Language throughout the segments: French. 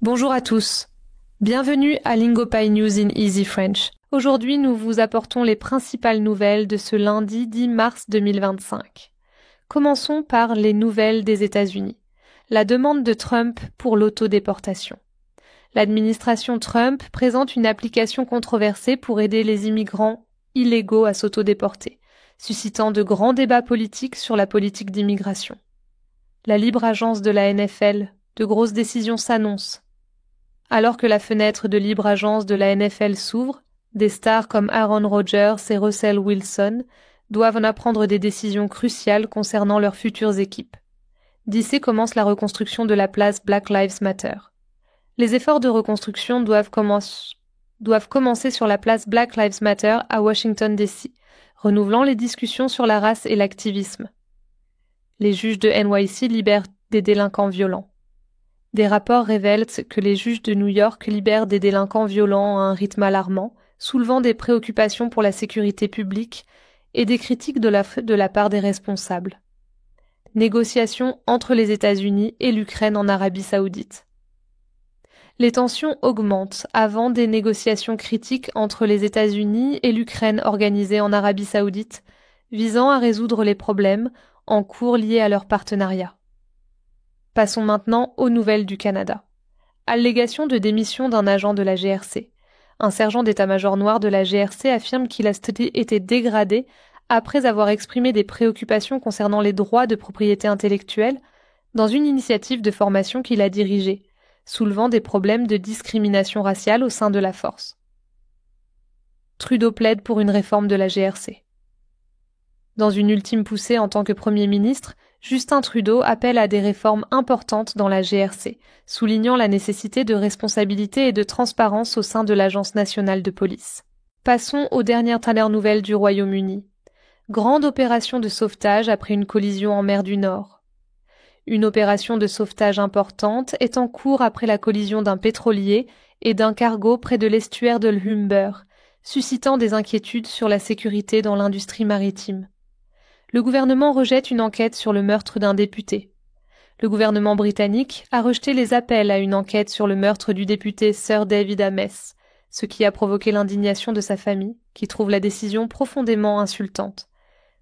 Bonjour à tous. Bienvenue à LingoPie News in Easy French. Aujourd'hui, nous vous apportons les principales nouvelles de ce lundi 10 mars 2025. Commençons par les nouvelles des États-Unis. La demande de Trump pour l'autodéportation. L'administration Trump présente une application controversée pour aider les immigrants illégaux à s'autodéporter, suscitant de grands débats politiques sur la politique d'immigration. La libre agence de la NFL, de grosses décisions s'annoncent. Alors que la fenêtre de libre agence de la NFL s'ouvre, des stars comme Aaron Rodgers et Russell Wilson doivent en apprendre des décisions cruciales concernant leurs futures équipes. D'ici commence la reconstruction de la place Black Lives Matter. Les efforts de reconstruction doivent commencer sur la place Black Lives Matter à Washington DC, renouvelant les discussions sur la race et l'activisme. Les juges de NYC libèrent des délinquants violents. Des rapports révèlent que les juges de New York libèrent des délinquants violents à un rythme alarmant, soulevant des préoccupations pour la sécurité publique et des critiques de la part des responsables. Négociations entre les États-Unis et l'Ukraine en Arabie Saoudite. Les tensions augmentent avant des négociations critiques entre les États-Unis et l'Ukraine organisées en Arabie Saoudite, visant à résoudre les problèmes en cours liés à leur partenariat. Passons maintenant aux nouvelles du Canada. Allégation de démission d'un agent de la GRC. Un sergent d'état-major noir de la GRC affirme qu'il a été dégradé après avoir exprimé des préoccupations concernant les droits de propriété intellectuelle dans une initiative de formation qu'il a dirigée, soulevant des problèmes de discrimination raciale au sein de la force. Trudeau plaide pour une réforme de la GRC. Dans une ultime poussée en tant que Premier ministre, Justin Trudeau appelle à des réformes importantes dans la GRC, soulignant la nécessité de responsabilité et de transparence au sein de l'Agence nationale de police. Passons aux dernières nouvelles du Royaume-Uni. Grande opération de sauvetage après une collision en mer du Nord. Une opération de sauvetage importante est en cours après la collision d'un pétrolier et d'un cargo près de l'estuaire de l'Humber, suscitant des inquiétudes sur la sécurité dans l'industrie maritime. Le gouvernement rejette une enquête sur le meurtre d'un député. Le gouvernement britannique a rejeté les appels à une enquête sur le meurtre du député Sir David Amess, ce qui a provoqué l'indignation de sa famille, qui trouve la décision profondément insultante.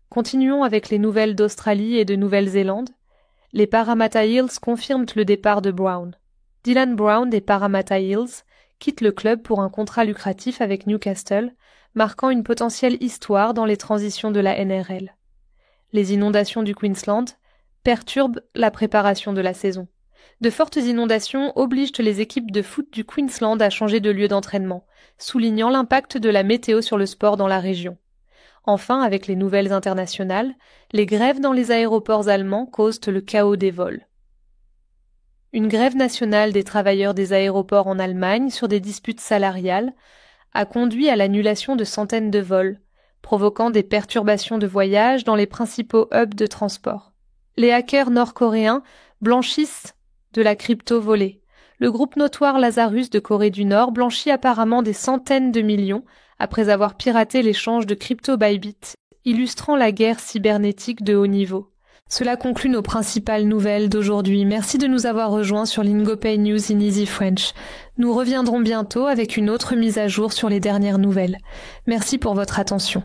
Continuons avec les nouvelles d'Australie et de Nouvelle-Zélande. Les Parramatta Eels confirment le départ de Brown. Dylan Brown des Parramatta Eels quitte le club pour un contrat lucratif avec Newcastle, marquant une potentielle histoire dans les transitions de la NRL. Les inondations du Queensland perturbent la préparation de la saison. De fortes inondations obligent les équipes de foot du Queensland à changer de lieu d'entraînement, soulignant l'impact de la météo sur le sport dans la région. Enfin, avec les nouvelles internationales, les grèves dans les aéroports allemands causent le chaos des vols. Une grève nationale des travailleurs des aéroports en Allemagne sur des disputes salariales a conduit à l'annulation de centaines de vols, provoquant des perturbations de voyage dans les principaux hubs de transport. Les hackers nord-coréens blanchissent de la crypto volée. Le groupe notoire Lazarus de Corée du Nord blanchit apparemment des centaines de millions après avoir piraté l'échange de crypto Bybit, illustrant la guerre cybernétique de haut niveau. Cela conclut nos principales nouvelles d'aujourd'hui. Merci de nous avoir rejoints sur LingoPie News in Easy French. Nous reviendrons bientôt avec une autre mise à jour sur les dernières nouvelles. Merci pour votre attention.